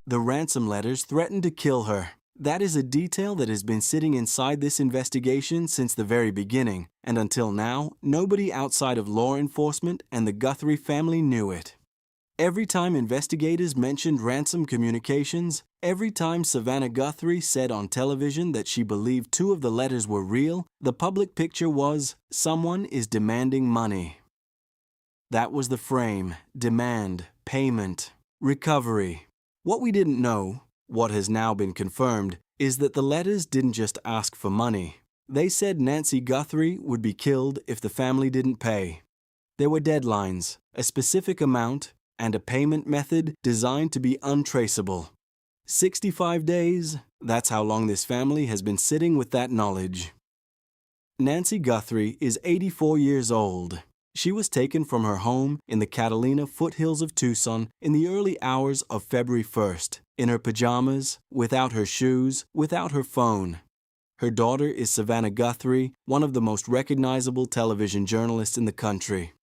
The ransom letters threatened to kill her. That is a detail that has been sitting inside this investigation since the very beginning, and until now, nobody outside of law enforcement and the Guthrie family knew it. Every time investigators mentioned ransom communications, every time Savannah Guthrie said on television that she believed 2 of the letters were real, the public picture was, someone is demanding money. That was the frame: demand, payment, recovery. What we didn't know, what has now been confirmed, is that the letters didn't just ask for money. They said Nancy Guthrie would be killed if the family didn't pay. There were deadlines, a specific amount, and a payment method designed to be untraceable. 65 days, that's how long this family has been sitting with that knowledge. Nancy Guthrie is 84 years old. She was taken from her home in the Catalina foothills of Tucson in the early hours of February 1st, in her pajamas, without her shoes, without her phone. Her daughter is Savannah Guthrie, one of the most recognizable television journalists in the country.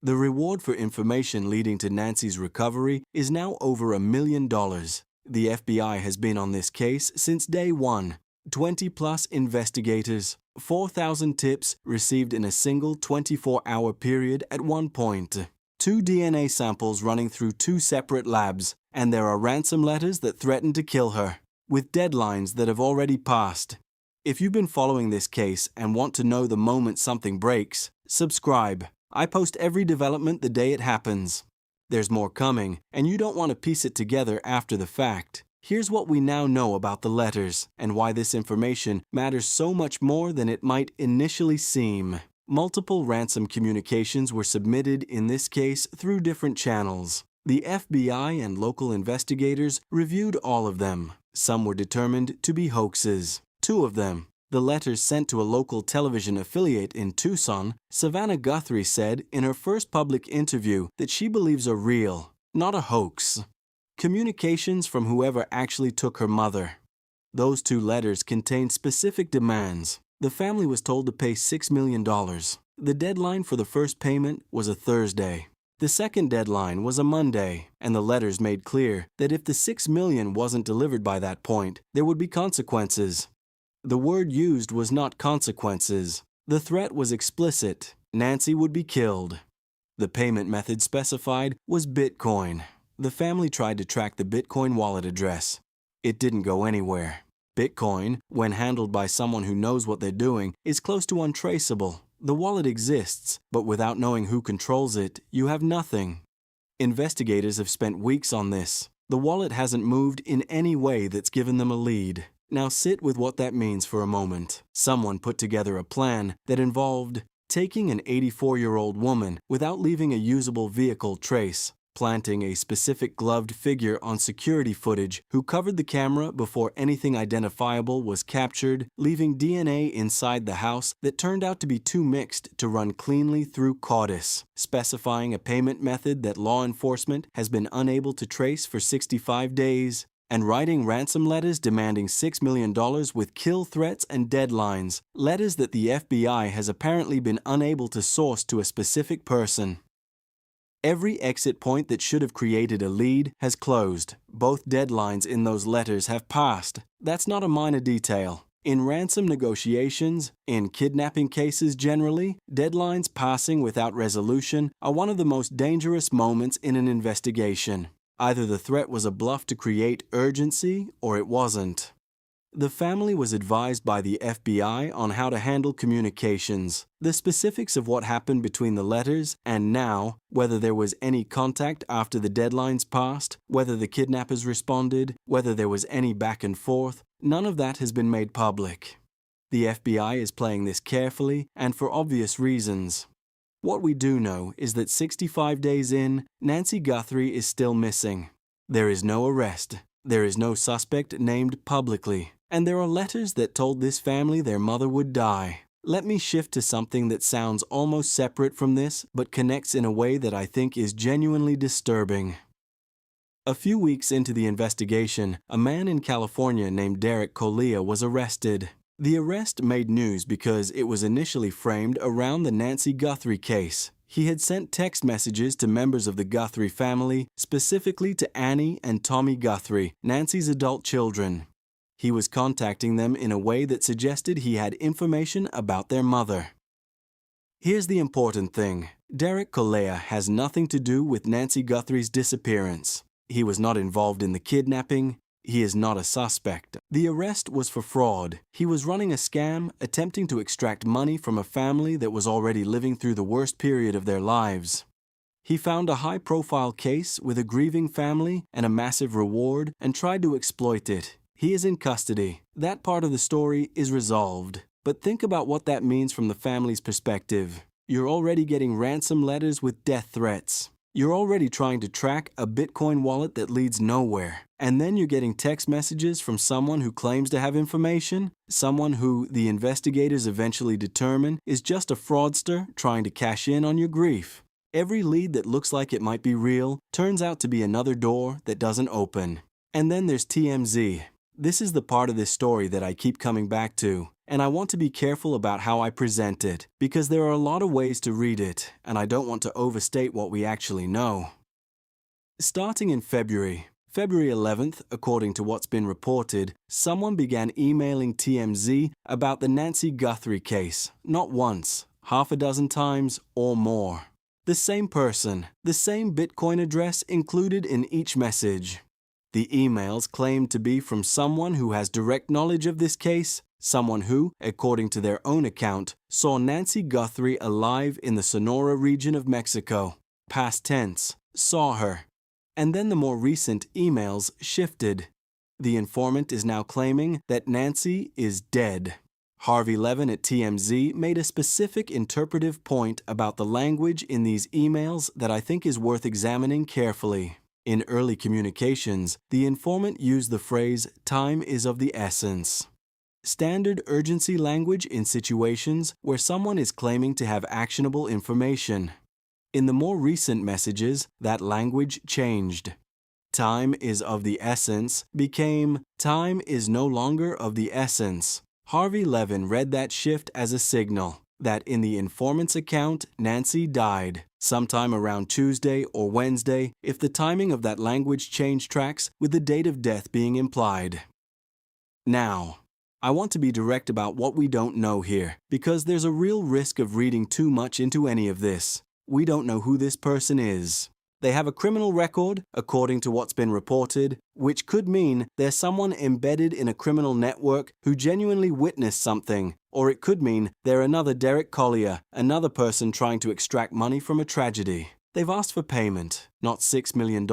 The reward for information leading to Nancy's recovery is now over $1 million. The FBI has been on this case since day one. 20-plus investigators, 4,000 tips received in a single 24-hour period at one point, 2 DNA samples running through 2 separate labs, and there are ransom letters that threaten to kill her, with deadlines that have already passed. If you've been following this case and want to know the moment something breaks, subscribe. I post every development the day it happens. There's more coming, and you don't want to piece it together after the fact. Here's what we now know about the letters, and why this information matters so much more than it might initially seem. Multiple ransom communications were submitted in this case through different channels. The FBI and local investigators reviewed all of them. Some were determined to be hoaxes. 2 of them, the letters sent to a local television affiliate in Tucson, Savannah Guthrie said in her first public interview that she believes are real, not a hoax. Communications from whoever actually took her mother. Those 2 letters contained specific demands. The family was told to pay $6 million. The deadline for the first payment was a Thursday. The second deadline was a Monday, and the letters made clear that if the $6 million wasn't delivered by that point, there would be consequences. The word used was not consequences. The threat was explicit. Nancy would be killed. The payment method specified was Bitcoin. The family tried to track the Bitcoin wallet address. It didn't go anywhere. Bitcoin, when handled by someone who knows what they're doing, is close to untraceable. The wallet exists, but without knowing who controls it, you have nothing. Investigators have spent weeks on this. The wallet hasn't moved in any way that's given them a lead. Now sit with what that means for a moment. Someone put together a plan that involved taking an 84-year-old woman without leaving a usable vehicle trace, planting a specific gloved figure on security footage who covered the camera before anything identifiable was captured, leaving DNA inside the house that turned out to be too mixed to run cleanly through CAUDIS, specifying a payment method that law enforcement has been unable to trace for 65 days, and writing ransom letters demanding $6 million with kill threats and deadlines, letters that the FBI has apparently been unable to source to a specific person. Every exit point that should have created a lead has closed. Both deadlines in those letters have passed. That's not a minor detail. In ransom negotiations, in kidnapping cases generally, deadlines passing without resolution are one of the most dangerous moments in an investigation. Either the threat was a bluff to create urgency, or it wasn't. The family was advised by the FBI on how to handle communications, the specifics of what happened between the letters, and now, whether there was any contact after the deadlines passed, whether the kidnappers responded, whether there was any back and forth, none of that has been made public. The FBI is playing this carefully and for obvious reasons. What we do know is that 65 days in, Nancy Guthrie is still missing. There is no arrest. There is no suspect named publicly. And there are letters that told this family their mother would die. Let me shift to something that sounds almost separate from this, but connects in a way that I think is genuinely disturbing. A few weeks into the investigation, a man in California named Derek Collier was arrested. The arrest made news because it was initially framed around the Nancy Guthrie case. He had sent text messages to members of the Guthrie family, specifically to Annie and Tommy Guthrie, Nancy's adult children. He was contacting them in a way that suggested he had information about their mother. Here's the important thing. Derek Colea has nothing to do with Nancy Guthrie's disappearance. He was not involved in the kidnapping. He is not a suspect. The arrest was for fraud. He was running a scam, attempting to extract money from a family that was already living through the worst period of their lives. He found a high-profile case with a grieving family and a massive reward and tried to exploit it. He is in custody. That part of the story is resolved. But think about what that means from the family's perspective. You're already getting ransom letters with death threats. You're already trying to track a Bitcoin wallet that leads nowhere. And then you're getting text messages from someone who claims to have information, someone who the investigators eventually determine is just a fraudster trying to cash in on your grief. Every lead that looks like it might be real turns out to be another door that doesn't open. And then there's TMZ. This is the part of this story that I keep coming back to, and I want to be careful about how I present it, because there are a lot of ways to read it, and I don't want to overstate what we actually know. Starting in February 11th, according to what's been reported, someone began emailing TMZ about the Nancy Guthrie case, not once, half a dozen times or more. The same person, the same Bitcoin address included in each message. The emails claimed to be from someone who has direct knowledge of this case, someone who, according to their own account, saw Nancy Guthrie alive in the Sonora region of Mexico. Past tense, saw her. And then the more recent emails shifted. The informant is now claiming that Nancy is dead. Harvey Levin at TMZ made a specific interpretive point about the language in these emails that I think is worth examining carefully. In early communications, the informant used the phrase, "time is of the essence." Standard urgency language in situations where someone is claiming to have actionable information. In the more recent messages, that language changed. "Time is of the essence" became "time is no longer of the essence." Harvey Levin read that shift as a signal that in the informant's account, Nancy died sometime around Tuesday or Wednesday if the timing of that language change tracks with the date of death being implied. Now, I want to be direct about what we don't know here, because there's a real risk of reading too much into any of this. We don't know who this person is. They have a criminal record, according to what's been reported, which could mean there's someone embedded in a criminal network who genuinely witnessed something, or it could mean they're another Derek Collier, another person trying to extract money from a tragedy. They've asked for payment, not $6 million,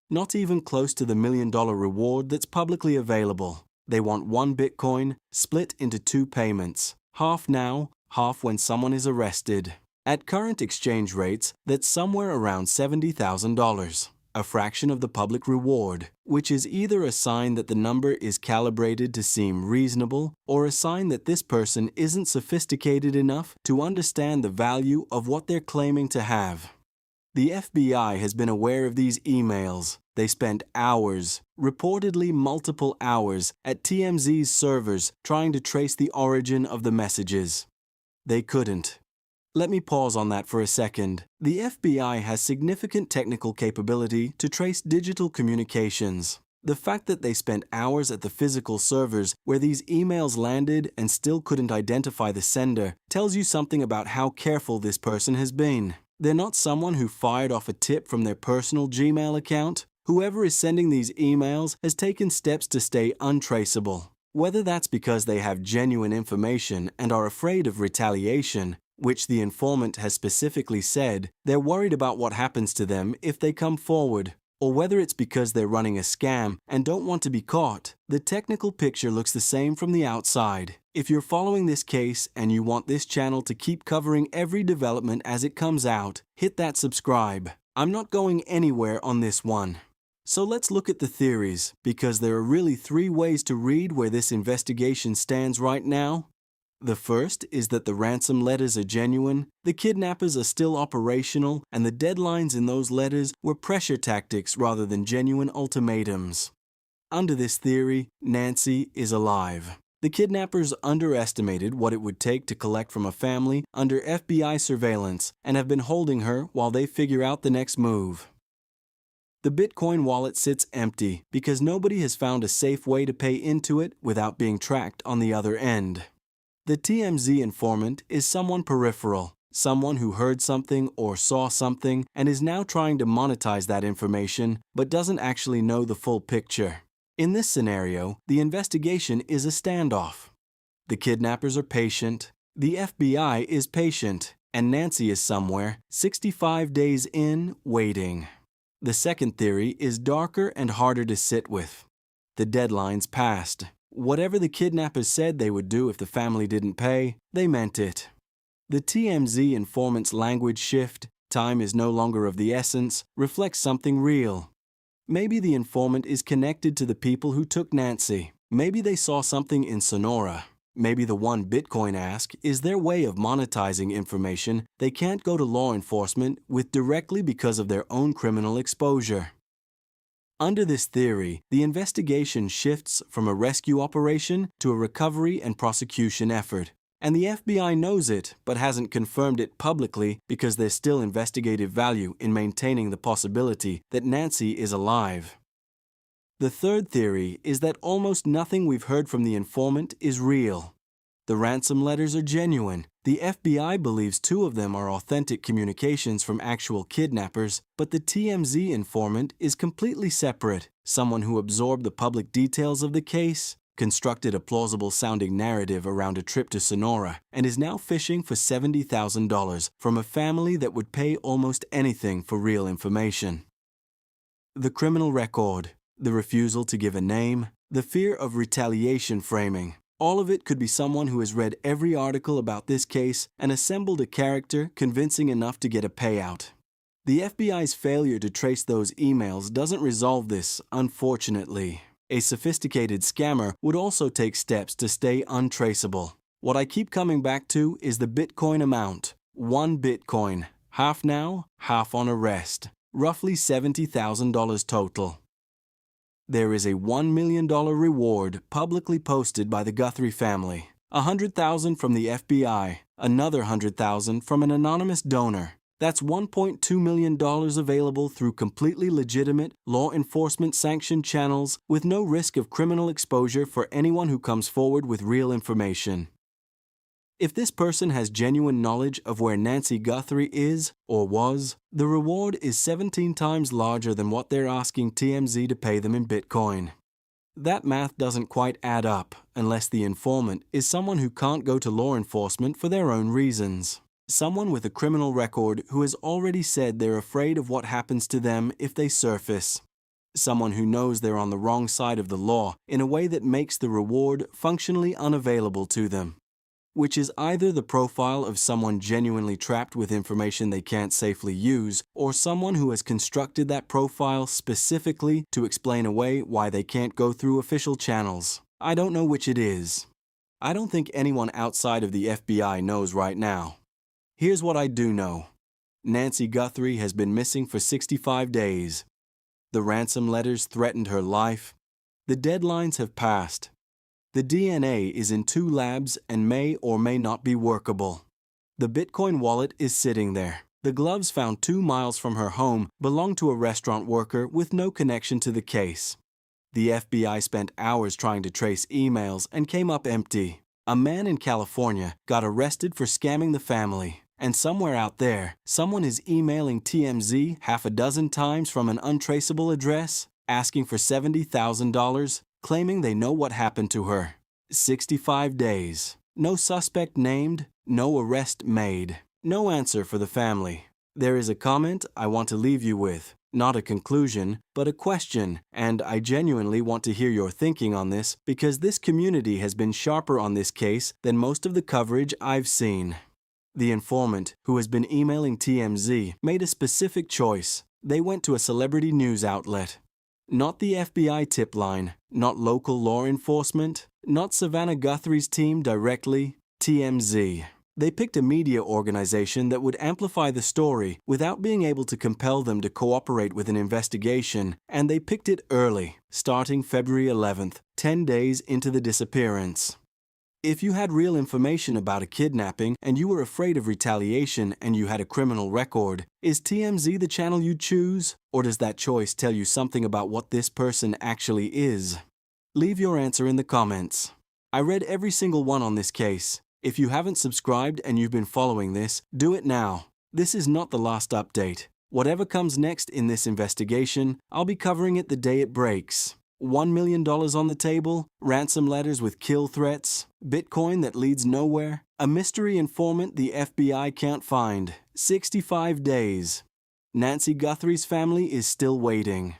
not even close to the $1 million reward that's publicly available. They want one Bitcoin split into two payments, half now, half when someone is arrested. At current exchange rates, that's somewhere around $70,000, a fraction of the public reward, which is either a sign that the number is calibrated to seem reasonable or a sign that this person isn't sophisticated enough to understand the value of what they're claiming to have. The FBI has been aware of these emails. They spent hours, reportedly multiple hours, at TMZ's servers trying to trace the origin of the messages. They couldn't. Let me pause on that for a second. The FBI has significant technical capability to trace digital communications. The fact that they spent hours at the physical servers where these emails landed and still couldn't identify the sender tells you something about how careful this person has been. They're not someone who fired off a tip from their personal Gmail account. Whoever is sending these emails has taken steps to stay untraceable. Whether that's because they have genuine information and are afraid of retaliation, which the informant has specifically said they're worried about what happens to them if they come forward, or whether it's because they're running a scam and don't want to be caught, the technical picture looks the same from the outside. If you're following this case and you want this channel to keep covering every development as it comes out, hit that subscribe. I'm not going anywhere on this one. So let's look at the theories, because there are really three ways to read where this investigation stands right now. The first is that the ransom letters are genuine, the kidnappers are still operational, and the deadlines in those letters were pressure tactics rather than genuine ultimatums. Under this theory, Nancy is alive. The kidnappers underestimated what it would take to collect from a family under FBI surveillance and have been holding her while they figure out the next move. The Bitcoin wallet sits empty because nobody has found a safe way to pay into it without being tracked on the other end. The TMZ informant is someone peripheral, someone who heard something or saw something and is now trying to monetize that information but doesn't actually know the full picture. In this scenario, the investigation is a standoff. The kidnappers are patient, the FBI is patient, and Nancy is somewhere, 65 days in, waiting. The second theory is darker and harder to sit with. The deadline's passed. Whatever the kidnappers said they would do if the family didn't pay, they meant it. The TMZ informant's language shift, time is no longer of the essence, reflects something real. Maybe the informant is connected to the people who took Nancy. Maybe they saw something in Sonora. Maybe the one Bitcoin ask is their way of monetizing information they can't go to law enforcement with directly because of their own criminal exposure. Under this theory, the investigation shifts from a rescue operation to a recovery and prosecution effort. And the FBI knows it, but hasn't confirmed it publicly because there's still investigative value in maintaining the possibility that Nancy is alive. The third theory is that almost nothing we've heard from the informant is real. The ransom letters are genuine. The FBI believes 2 of them are authentic communications from actual kidnappers, but the TMZ informant is completely separate, someone who absorbed the public details of the case, constructed a plausible-sounding narrative around a trip to Sonora, and is now fishing for $70,000 from a family that would pay almost anything for real information. The criminal record, the refusal to give a name, the fear of retaliation framing, all of it could be someone who has read every article about this case and assembled a character convincing enough to get a payout. The FBI's failure to trace those emails doesn't resolve this, unfortunately. A sophisticated scammer would also take steps to stay untraceable. What I keep coming back to is the Bitcoin amount. 1 Bitcoin, half now, half on arrest. Roughly $70,000 total. There is a $1 million reward publicly posted by the Guthrie family. $100,000 from the FBI, another $100,000 from an anonymous donor. That's $1.2 million available through completely legitimate, law enforcement sanctioned channels with no risk of criminal exposure for anyone who comes forward with real information. If this person has genuine knowledge of where Nancy Guthrie is, or was, the reward is 17 times larger than what they're asking TMZ to pay them in Bitcoin. That math doesn't quite add up unless the informant is someone who can't go to law enforcement for their own reasons. Someone with a criminal record who has already said they're afraid of what happens to them if they surface. Someone who knows they're on the wrong side of the law in a way that makes the reward functionally unavailable to them. Which is either the profile of someone genuinely trapped with information they can't safely use, or someone who has constructed that profile specifically to explain away why they can't go through official channels. I don't know which it is. I don't think anyone outside of the FBI knows right now. Here's what I do know. Nancy Guthrie has been missing for 65 days. The ransom letters threatened her life. The deadlines have passed. The DNA is in 2 labs and may or may not be workable. The Bitcoin wallet is sitting there. The gloves found 2 miles from her home belong to a restaurant worker with no connection to the case. The FBI spent hours trying to trace emails and came up empty. A man in California got arrested for scamming the family. And somewhere out there, someone is emailing TMZ half a dozen times from an untraceable address, asking for $70,000, claiming they know what happened to her. 65 days. No suspect named, no arrest made. No answer for the family. There is a comment I want to leave you with. Not a conclusion, but a question, and I genuinely want to hear your thinking on this because this community has been sharper on this case than most of the coverage I've seen. The informant, who has been emailing TMZ, made a specific choice. They went to a celebrity news outlet. Not the FBI tip line, not local law enforcement, not Savannah Guthrie's team directly, TMZ. They picked a media organization that would amplify the story without being able to compel them to cooperate with an investigation, and they picked it early, starting February 11th, 10 days into the disappearance. If you had real information about a kidnapping and you were afraid of retaliation and you had a criminal record, is TMZ the channel you'd choose? Or does that choice tell you something about what this person actually is? Leave your answer in the comments. I read every single one on this case. If you haven't subscribed and you've been following this, do it now. This is not the last update. Whatever comes next in this investigation, I'll be covering it the day it breaks. $1 million on the table, ransom letters with kill threats, Bitcoin that leads nowhere, a mystery informant the FBI can't find, 65 days. Nancy Guthrie's family is still waiting.